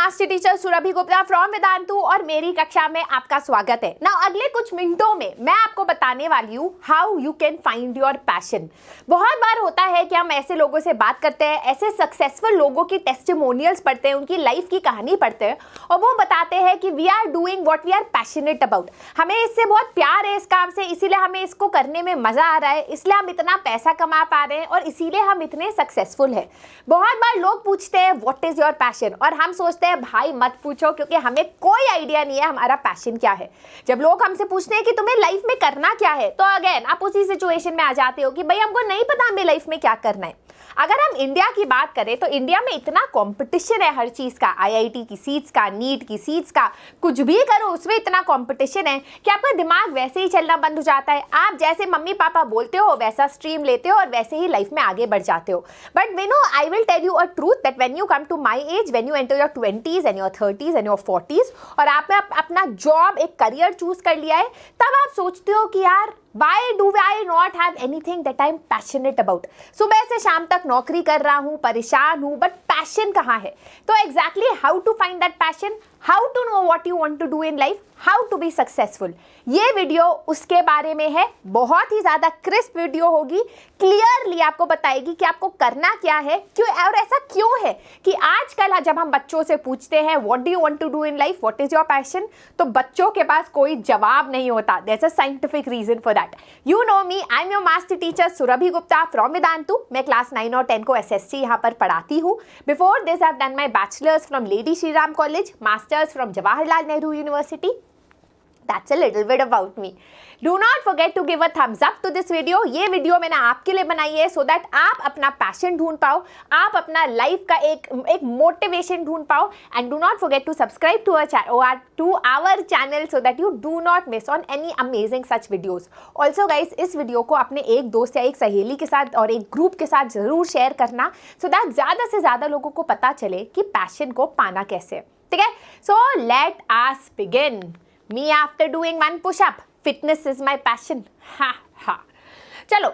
Master teacher Surabhi Gupta from Vedantu और मेरी कक्षा में आपका स्वागत है। ना अगले कुछ मिनटों में मैं आपको बताने वाली हूँ how you can find your passion. बहुत बार होता है कि हम ऐसे लोगों से बात करते हैं, ऐसे सक्सेसफुल लोगों की टेस्टिमोनियल्स पढ़ते हैं, उनकी लाइफ की कहानी पढ़ते हैं और वो बताते हैं कि we are doing what we are passionate about. हमें इससे बहुत प्यार है इस काम से, इसीलिए हमें इसको करने में मजा आ रहा है, इसलिए हम इतना पैसा कमा पा रहे हैं और इसीलिए हम इतने सक्सेसफुल हैं। बहुत बार लोग पूछते हैं व्हाट इज योर पैशन और हम सोचते हैं भाई मत पूछो, क्योंकि हमें कोई आइडिया नहीं है हमारा पैशन क्या है। जब लोग हमसे पूछते हैं कि तुम्हें लाइफ में करना क्या है, तो अगेन आप उसी सिचुएशन में आ जाते हो कि भाई हमको नहीं पता हमें लाइफ में क्या करना है। अगर हम इंडिया की बात करें तो इंडिया में इतना कंपटीशन है हर चीज़ का, आईआईटी की सीट्स का, नीट की सीट्स का, कुछ भी करो उसमें इतना कंपटीशन है कि आपका दिमाग वैसे ही चलना बंद हो जाता है। आप जैसे मम्मी पापा बोलते हो वैसा स्ट्रीम लेते हो और वैसे ही लाइफ में आगे बढ़ जाते हो। But we know I will tell you a truth that when you come to my age, when you enter your 20s and your 30s and your 40s और आपने अपना जॉब, एक करियर चूज कर लिया है, तब आप सोचते हो कि यार Why do I not have anything that I'm passionate about? सुबह से शाम तक नौकरी कर रहा हूँ, परेशान हूँ, बट पैशन कहाँ है? तो exactly how to find that passion, how to know what you want to do in life, how to be successful, ये वीडियो उसके बारे में है। बहुत ही ज़्यादा क्रिस्प वीडियो होगी, क्लियरली आपको बताएगी कि आपको करना क्या है, क्यों और ऐसा क्यों है कि आजकल जब हम बच्चों से पूछते हैं what do you want to do in life, what is your passion, तो बच्चों के पास कोई जवाब नहीं होता। There is a scientific reason for that. You know me, I am your master teacher Surabhi Gupta from Vedantu. मैं क्लास 9 और 10 को एसएसटी यहाँ पर पढ़ाती हूँ। Before this I have done my bachelors from lady Shri Ram college, masters from Jawaharlal Nehru university. That's a little bit about me. Do not forget to give a thumbs up to this video. ये video मैंने आपके लिए बनाई है so that आप अपना passion ढूंढ पाओ, आप अपना लाइफ का एक मोटिवेशन ढूंढ पाओ। And do not forget to subscribe to our channel so that you do not miss on any amazing such videos. Also guys, इस वीडियो को अपने एक दोस्त या एक सहेली के साथ और एक ग्रुप के साथ ज़रूर शेयर करना so that ज़्यादा से ज़्यादा लोगों को पता चले कि पैशन को पाना कैसे, ठीक है? So let us begin. Me after doing one push-up. Fitness is my passion. Ha ha. चलो,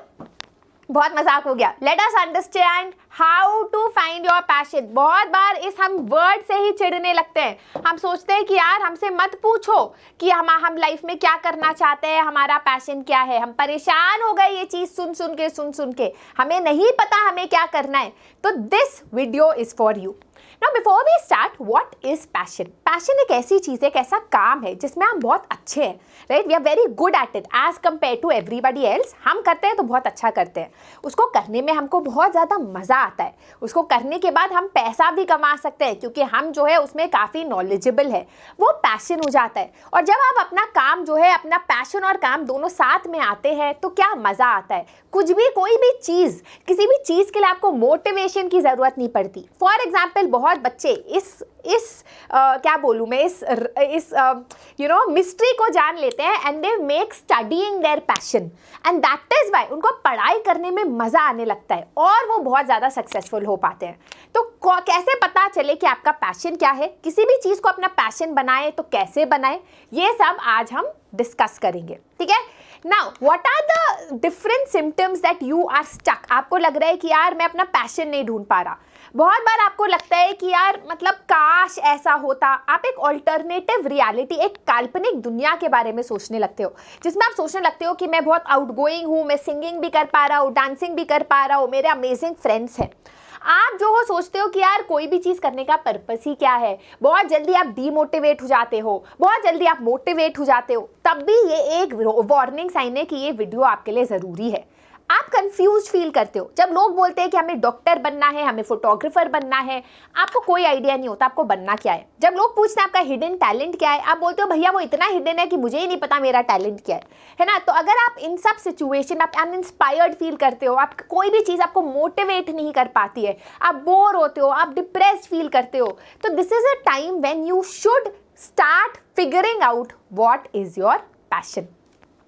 बहुत मजाक हो गया। Let us understand how to find your passion. बहुत बार इस हम वर्ड से ही चिढ़ने लगते हैं। हम सोचते हैं कि यार हमसे मत पूछो कि हम लाइफ में क्या करना चाहते हैं, हमारा पैशन क्या है। हम परेशान हो गए ये चीज़ सुन के, हमें नहीं पता हमें क्या करना है। तो this video is for you. Now before we start, what is passion? Passion एक ऐसी चीज़ है, एक ऐसा काम है जिसमें हम बहुत अच्छे हैं, right? We are very good at it as compared to everybody else. हम करते हैं तो बहुत अच्छा करते हैं, उसको करने में हमको बहुत ज़्यादा मज़ा आता है, उसको करने के बाद हम पैसा भी कमा सकते हैं क्योंकि हम जो है उसमें काफ़ी नॉलेजेबल है, वो पैशन हो जाता है। और जब आप अपना काम जो है, अपना पैशन और काम दोनों साथ में आते हैं तो क्या मज़ा आता है। कुछ भी, कोई भी चीज़, किसी भी चीज़ के लिए आपको मोटिवेशन की ज़रूरत नहीं पड़ती। फॉर एग्जाम्पल, बहुत बच्चे क्या बोलूँ मैं, इस मिस्ट्री को जान लेते हैं and they make studying their passion and that is why उनको पढ़ाई करने में मज़ा आने लगता है और वो बहुत ज़्यादा सक्सेसफुल हो पाते हैं। तो कैसे पता चले कि आपका पैशन क्या है, किसी भी चीज़ को अपना पैशन बनाए तो कैसे बनाए, ये सब आज हम डिस्कस करेंगे, ठीक है। Now what are the different symptoms that you are stuck. आपको लग रहा है कि यार मैं अपना पैशन नहीं ढूंढ पा रहा। बहुत बार आपको लगता है कि यार मतलब काश ऐसा होता। आप एक ऑल्टरनेटिव रियलिटी, एक काल्पनिक दुनिया के बारे में सोचने लगते हो, जिसमें आप सोचने लगते हो कि मैं बहुत आउटगोइंग हूँ, मैं सिंगिंग भी कर पा रहा हूँ, डांसिंग भी कर पा रहा हूँ, मेरे अमेजिंग फ्रेंड्स हैं। आप जो हो सोचते हो कि यार कोई भी चीज़ करने का पर्पस ही क्या है। बहुत जल्दी आप डीमोटिवेट हो जाते हो, बहुत जल्दी आप मोटिवेट हो जाते हो। तब भी ये एक वार्निंग साइन है कि ये वीडियो आपके लिए ज़रूरी है। आप कंफ्यूज फील करते हो जब लोग बोलते हैं कि हमें डॉक्टर बनना है, हमें फोटोग्राफर बनना है, आपको कोई आइडिया नहीं होता आपको बनना क्या है। जब लोग पूछते हैं आपका हिडन टैलेंट क्या है, आप बोलते हो भैया वो इतना हिडन है कि मुझे ही नहीं पता मेरा टैलेंट क्या है ना। तो अगर आप इन सब सिचुएशन आप अनइंस्पायर्ड फील करते हो, आप कोई भी चीज़ आपको मोटिवेट नहीं कर पाती है, आप बोर होते हो, आप डिप्रेस्ड फील करते हो, तो this is a time when you should start figuring out what is your passion.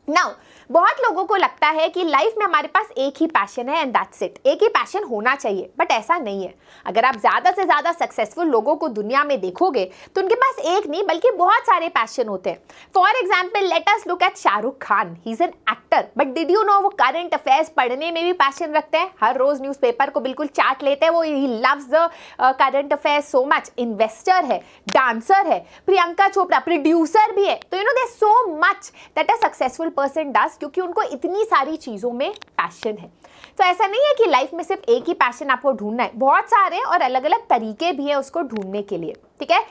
Now बहुत लोगों को लगता है कि लाइफ में हमारे पास एक ही पैशन है एंड दैट्स इट, एक ही पैशन होना चाहिए, बट ऐसा नहीं है। अगर आप ज़्यादा से ज़्यादा सक्सेसफुल लोगों को दुनिया में देखोगे तो उनके पास एक नहीं बल्कि बहुत सारे पैशन होते हैं। For example let us look at Shahrukh Khan, he is an actor, but did you know वो करंट अफेयर्स पढ़ने में भी पैशन रखते हैं, हर रोज न्यूज़पेपर को बिल्कुल चाट लेते हैं, वो ही loves the current affairs so much. Investor है, डांसर है, प्रियंका चोपड़ा प्रोड्यूसर भी है, तो you know there so much that a successful person does, क्योंकि उनको इतनी सारी चीज़ों में पैशन है। तो ऐसा नहीं है कि लाइफ में सिर्फ एक ही पैशन आपको ढूंढना है, बहुत सारे और अलग अलग तरीके भी है उसको ढूंढने के लिए, ठीक है।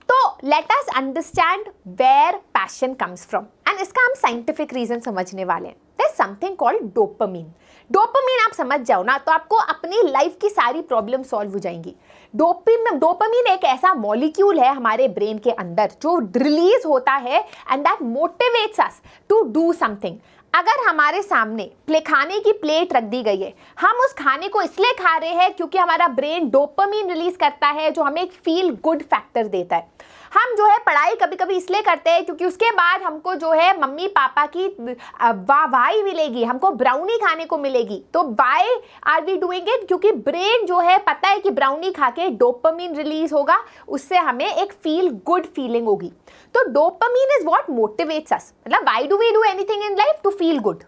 तो let us understand where passion comes from, and इसका हम साइंटिफिक रीजन समझने वाले हैं। There is something called dopamine. Dopamine आप समझ जाओ ना तो आपको अपनी लाइफ की सारी प्रॉब्लम सॉल्व हो जाएंगी। डोपामिन एक ऐसा मॉलिक्यूल है हमारे ब्रेन के अंदर जो रिलीज होता है and that motivates us to do something. अगर हमारे सामने खाने की प्लेट रख दी गई है, हम उस खाने को इसलिए खा रहे हैं क्योंकि हमारा ब्रेन डोपामिन रिलीज करता है जो हमें एक फील गुड फैक्टर देता है। हम जो है पढ़ाई कभी कभी इसलिए करते हैं क्योंकि उसके बाद हमको जो है मम्मी पापा की वाहवाही मिलेगी, हमको ब्राउनी खाने को मिलेगी। तो why are we doing it? क्योंकि ब्रेन जो है पता है कि ब्राउनी खा के डोपामिन रिलीज होगा, उससे हमें एक फील गुड फीलिंग होगी। तो dopamine is what motivates us. मतलब why do we do anything in life? To feel good,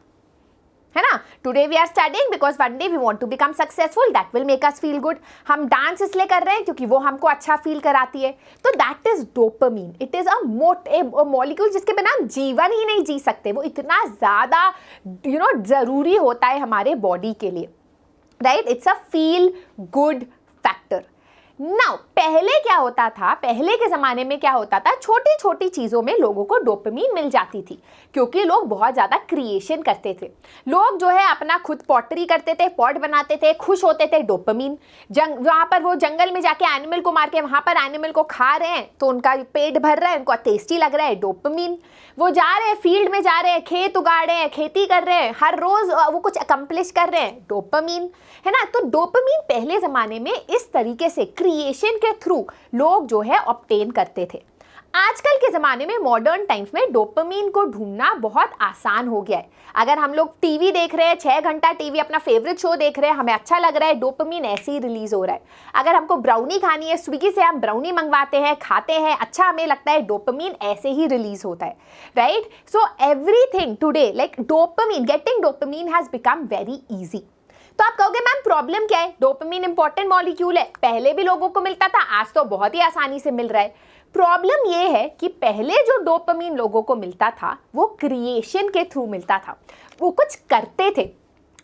है ना। Today we are studying because one day we want to become successful, that will make us feel good. हम dance इसलिए कर रहे हैं क्योंकि वो हमको अच्छा फील कराती है। तो that is dopamine. It is a molecule जिसके बिना हम जीवन ही नहीं जी सकते, वो इतना ज़्यादा ज़रूरी होता है हमारे बॉडी के लिए, right. It's a feel good factor. Now पहले क्या होता था, पहले के ज़माने में क्या होता था, छोटी छोटी चीज़ों में लोगों को डोपामिन मिल जाती थी क्योंकि लोग बहुत ज़्यादा क्रिएशन करते थे। लोग जो है अपना खुद पॉटरी करते थे, पॉट बनाते थे, खुश होते थे, डोपामिन। वहाँ पर वो जंगल में जाके एनिमल को मार के वहाँ पर एनिमल को खा रहे हैं तो उनका पेट भर रहा है, उनको टेस्टी लग रहा है, डोपामिन। वो जा रहे हैं फील्ड में, जा रहे हैं खेत उगाड़ रहे हैं, खेती कर रहे हैं, हर रोज़ वो कुछ अकम्प्लिश कर रहे हैं, डोपामिन, है ना। तो डोपामिन पहले ज़माने में इस तरीके से क्रिएशन के थ्रू लोग जो है ऑब्टेन करते थे। आजकल के ज़माने में मॉडर्न टाइम्स में डोपामिन को ढूंढना बहुत आसान हो गया है। अगर हम लोग टीवी देख रहे हैं, 6 घंटा टीवी अपना फेवरेट शो देख रहे हैं, हमें अच्छा लग रहा है, डोपामिन ऐसे ही रिलीज हो रहा है। अगर हमको ब्राउनी खानी है, स्विगी से हम ब्राउनी मंगवाते हैं, खाते हैं, अच्छा हमें लगता है, डोपामिन ऐसे ही रिलीज होता है, right. So everything today like dopamine, getting dopamine has become very easy. तो आप कहोगे मैम प्रॉब्लम क्या है? डोपामिन इंपॉर्टेंट मॉलिक्यूल है, पहले भी लोगों को मिलता था, आज तो बहुत ही आसानी से मिल रहा है। प्रॉब्लम ये है कि पहले जो डोपामिन लोगों को मिलता था वो क्रिएशन के थ्रू मिलता था, वो कुछ करते थे।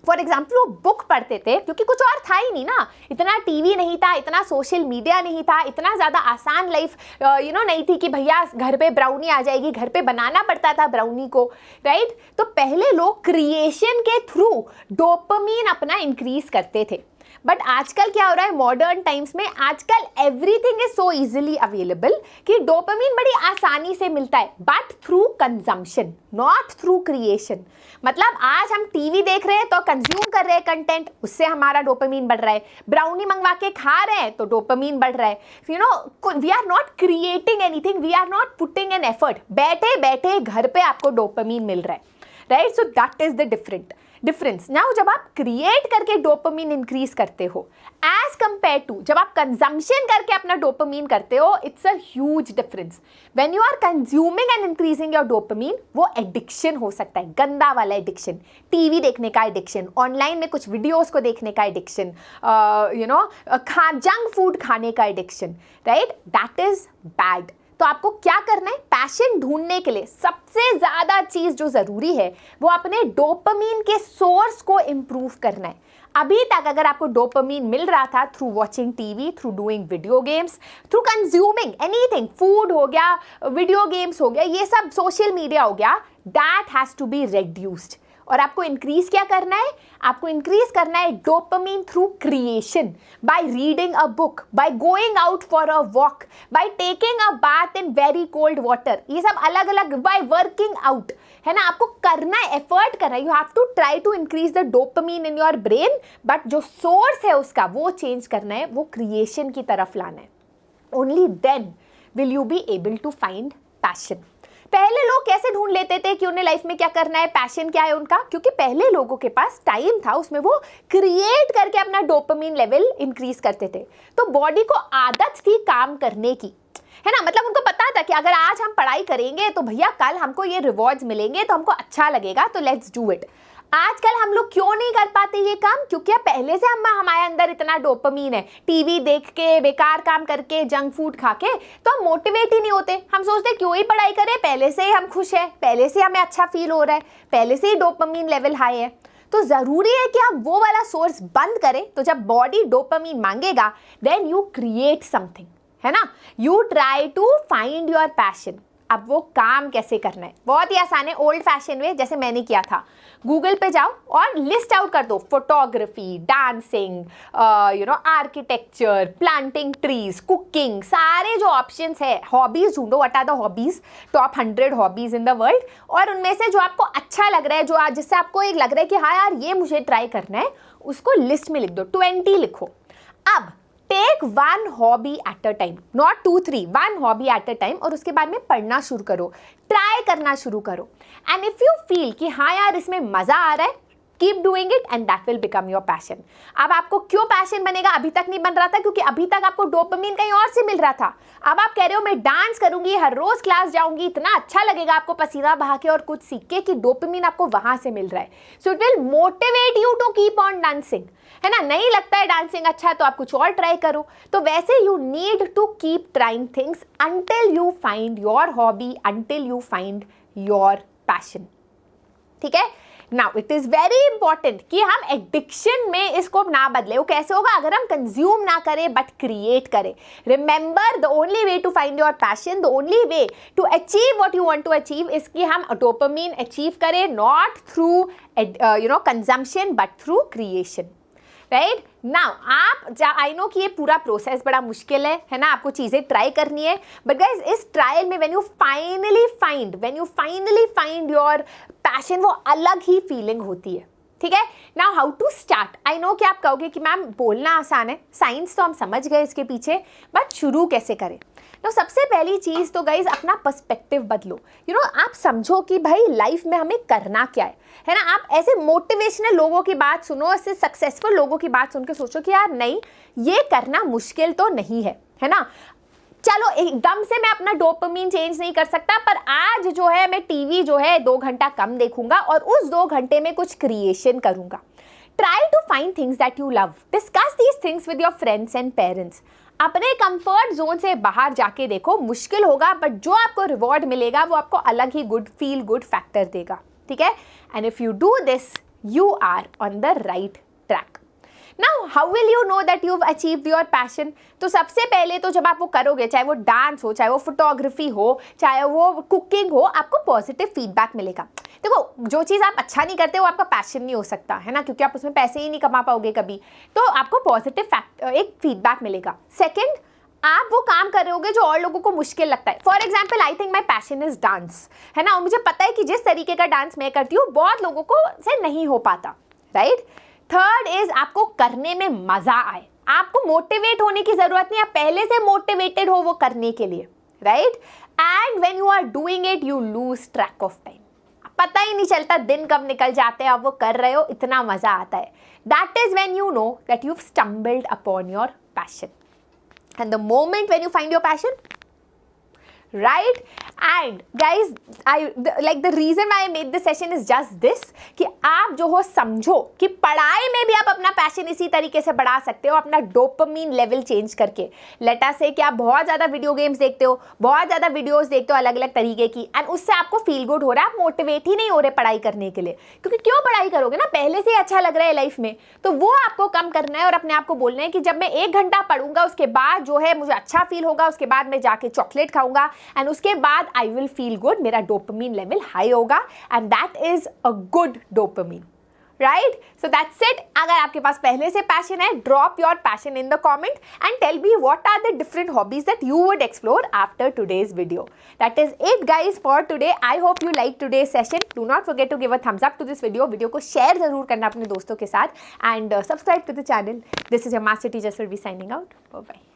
फॉर एग्जाम्पल वो बुक पढ़ते थे क्योंकि कुछ और था ही नहीं ना, इतना टीवी नहीं था, इतना सोशल मीडिया नहीं था, इतना ज़्यादा आसान लाइफ नहीं थी कि भैया घर पे ब्राउनी आ जाएगी, घर पे बनाना पड़ता था ब्राउनी को, राइट। तो पहले लोग क्रिएशन के थ्रू डोपामिन अपना इंक्रीज करते थे। बट आजकल क्या हो रहा है मॉडर्न टाइम्स में, आजकल everything is so easily available कि डोपामिन बड़ी आसानी से मिलता है, but through consumption, not through creation. मतलब आज हम टीवी देख रहे हैं तो कंज्यूम कर रहे हैं कंटेंट, उससे हमारा डोपामिन बढ़ रहा है। ब्राउनी मंगवा के खा रहे हैं तो डोपामिन बढ़ रहा है। We are not creating anything, we are not putting an effort. बैठे बैठे घर पे आपको डोपामिन मिल रहा है, right. So that is the difference. Now जब आप क्रिएट करके डोपामिन इंक्रीज करते हो एज कंपेयर टू जब आप कंजम्पशन करके अपना डोपामिन करते हो, it's a huge difference. When you are consuming and increasing your dopamine, वो एडिक्शन हो सकता है, गंदा वाला एडिक्शन, टीवी देखने का एडिक्शन, ऑनलाइन में कुछ वीडियोस को देखने का एडिक्शन, जंक फूड खाने का addiction, right. That is bad. तो आपको क्या करना है? पैशन ढूंढने के लिए सबसे ज़्यादा चीज़ जो ज़रूरी है वो अपने डोपामिन के सोर्स को इम्प्रूव करना है। अभी तक अगर आपको डोपामिन मिल रहा था through watching TV, through doing video games, through consuming anything, food हो गया, वीडियो गेम्स हो गया, ये सब सोशल मीडिया हो गया, that has to be reduced. और आपको इंक्रीज क्या करना है? आपको इंक्रीज करना है dopamine through creation, by reading a book, by going out for a walk, by taking a bath in very cold water, ये सब अलग अलग, बाय वर्किंग आउट, है ना। आपको करना है, एफर्ट करना है, you have to try to increase the dopamine in your brain, but जो सोर्स है उसका वो चेंज करना है, वो क्रिएशन की तरफ लाना है। Only then will you be able to find passion. पहले लोग कैसे ढूंढ लेते थे कि उन्हें लाइफ में क्या करना है, पैशन क्या है उनका? क्योंकि पहले लोगों के पास टाइम था, उसमें वो क्रिएट करके अपना डोपामिन लेवल इंक्रीज करते थे। तो बॉडी को आदत थी काम करने की, है ना। मतलब उनको पता था कि अगर आज हम पढ़ाई करेंगे तो भैया कल हमको ये रिवॉर्ड्स मिलेंगे, तो हमको अच्छा लगेगा, तो लेट्स डू इट। आजकल हम लोग क्यों नहीं कर पाते ये काम? क्योंकि पहले से हमारे अंदर इतना डोपामीन है, टीवी देख के, बेकार काम करके, जंक फूड खा के, तो हम मोटिवेट ही नहीं होते। हम सोचते क्यों ही पढ़ाई करें, पहले से ही हम खुश हैं, पहले से हमें अच्छा फील हो रहा है, पहले से ही डोपामीन लेवल हाई है। तो ज़रूरी है कि आप वो वाला सोर्स बंद करें। तो जब बॉडी डोपामीन मांगेगा, देन यू क्रिएट समथिंग, है ना। You try to find your passion. अब वो काम कैसे करना है, बहुत ही आसान है, ओल्ड फैशन वे, जैसे मैंने किया था। गूगल पे जाओ और लिस्ट आउट कर दो, photography, dancing, architecture, planting trees, cooking, सारे जो ऑप्शंस है, हॉबीज ढूंढो, what are the hobbies, top 100 hobbies in the world, और उनमें से जो आपको अच्छा लग रहा है, जो आज जिससे आपको एक लग रहा है कि हाँ यार ये मुझे ट्राई करना है, उसको लिस्ट में लिख दो, 20 लिखो। अब take 1 hobby at a time, not 2 3, 1 hobby at a time, और उसके बाद में पढ़ना शुरू करो, ट्राई करना शुरू करो। एंड इफ यू फील कि हाँ यार इसमें मजा आ रहा है, keep doing it and that will become your passion. अब आपको क्यों पैशन बनेगा? अभी तक नहीं बन रहा था क्योंकि अभी तक आपको डोपामिन कहीं और से मिल रहा था। अब आप कह रहे हो मैं डांस करूंगी, हर रोज क्लास जाऊंगी, इतना अच्छा लगेगा आपको पसीना बहा के और कुछ सीख के, कि डोपामिन आपको वहां से मिल रहा है। So it will motivate you to keep on dancing, है ना। नहीं लगता है डांसिंग अच्छा है तो आप कुछ और ट्राई करो। तो वैसे you need to keep trying things until you find your hobby, until you find your passion, ठीक है। Now it is very important कि हम एडिक्शन में इसको ना बदले। वो कैसे होगा? अगर हम कंज्यूम ना करें बट क्रिएट करें। Remember, the only way to find your passion, the only way to achieve what you want to achieve is कि हम डोपामिन अचीव करें, not through consumption but through creation, right. Now आप I know कि ये पूरा process बड़ा मुश्किल है ना, आपको चीज़ें ट्राई करनी है, बट गाइज इस ट्रायल में when you finally find your passion, वो अलग ही फीलिंग होती है, ठीक है। Now how to start? I know कि आप कहोगे कि मैम बोलना आसान है, साइंस तो हम समझ गए इसके पीछे, बट शुरू कैसे करें? तो सबसे पहली चीज़ तो गाइज अपना पर्सपेक्टिव बदलो। आप समझो कि भाई लाइफ में हमें करना क्या है ना। आप ऐसे मोटिवेशनल लोगों की बात सुनो, ऐसे सक्सेसफुल लोगों की बात सुन के सोचो कि यार नहीं, ये करना मुश्किल तो नहीं है ना। चलो एकदम से मैं अपना डोपामिन चेंज नहीं कर सकता, पर आज जो है मैं टीवी जो है 2 घंटा कम देखूंगा और उस 2 घंटे में कुछ क्रिएशन करूंगा। Try to find things that you love, discuss these things with your friends and parents. अपने कंफर्ट जोन से बाहर जाके देखो, मुश्किल होगा बट जो आपको रिवॉर्ड मिलेगा वो आपको अलग ही फील गुड फैक्टर देगा, ठीक है। And if you do this, you are on the right track. Now how will you know that you have achieved your passion? तो सबसे पहले तो जब आप वो करोगे, चाहे वो डांस हो, चाहे वो फोटोग्राफी हो, चाहे वो कुकिंग हो, आपको पॉजिटिव फीडबैक मिलेगा। देखो, जो चीज़ आप अच्छा नहीं करते वो आपका पैशन नहीं हो सकता, है ना, क्योंकि आप उसमें पैसे ही नहीं कमा पाओगे कभी। तो आपको पॉजिटिव एक फीडबैक मिलेगा। सेकेंड, आप वो काम कर रहे होगे जो और लोगों को मुश्किल लगता है। For example, I think my passion is dance, है ना, और मुझे पता है कि जिस तरीके का डांस मैं करती हूँ बहुत लोगों को से नहीं हो पाता, राइट। थर्ड इज आपको करने में मजा आए, आपको मोटिवेट होने की जरूरत नहीं, आप पहले से मोटिवेटेड हो वो करने के लिए, right. And when you are doing it, you lose track of time, पता ही नहीं चलता दिन कब निकल जाते हैं, आप वो कर रहे हो, इतना मजा आता है। That is when you know that you stumbled upon your passion. And the moment when you find your passion, right? And guys, the reason why I made this session is just this, कि आप जो हो समझो कि पढ़ाई में भी आप अपना पैशन इसी तरीके से बढ़ा सकते हो, अपना डोपामिन लेवल चेंज करके। लेट अस से कि आप बहुत ज़्यादा वीडियो गेम्स देखते हो, बहुत ज़्यादा वीडियोस देखते हो अलग अलग तरीके की, एंड उससे आपको फील गुड हो रहा है, आप मोटिवेट ही नहीं हो रहे पढ़ाई करने के लिए, क्योंकि क्यों पढ़ाई करोगे ना, पहले से ही अच्छा लग रहा है लाइफ में। तो वो आपको कम करना है और अपने आप को बोलना है कि जब मैं 1 घंटा पढ़ूंगा, उसके बाद जो है मुझे अच्छा फील होगा, उसके बाद मैं जाके चॉकलेट खाऊंगा, एंड उसके बाद आई विल फील गुड, मेरा डोपामिन लेवल हाई होगा, and that is a good dopamine, right. So that's it. अगर आपके पास पहले से पैशन है, drop your passion in the comment and tell me what are the different hobbies that you would explore after today's video. That is it guys for today. I hope you like today's session. Do not forget to give a Thums up to this video को share जरूर करना अपने दोस्तों के साथ, and subscribe to the channel. This is your master teacher Surabhi signing out. Bye bye.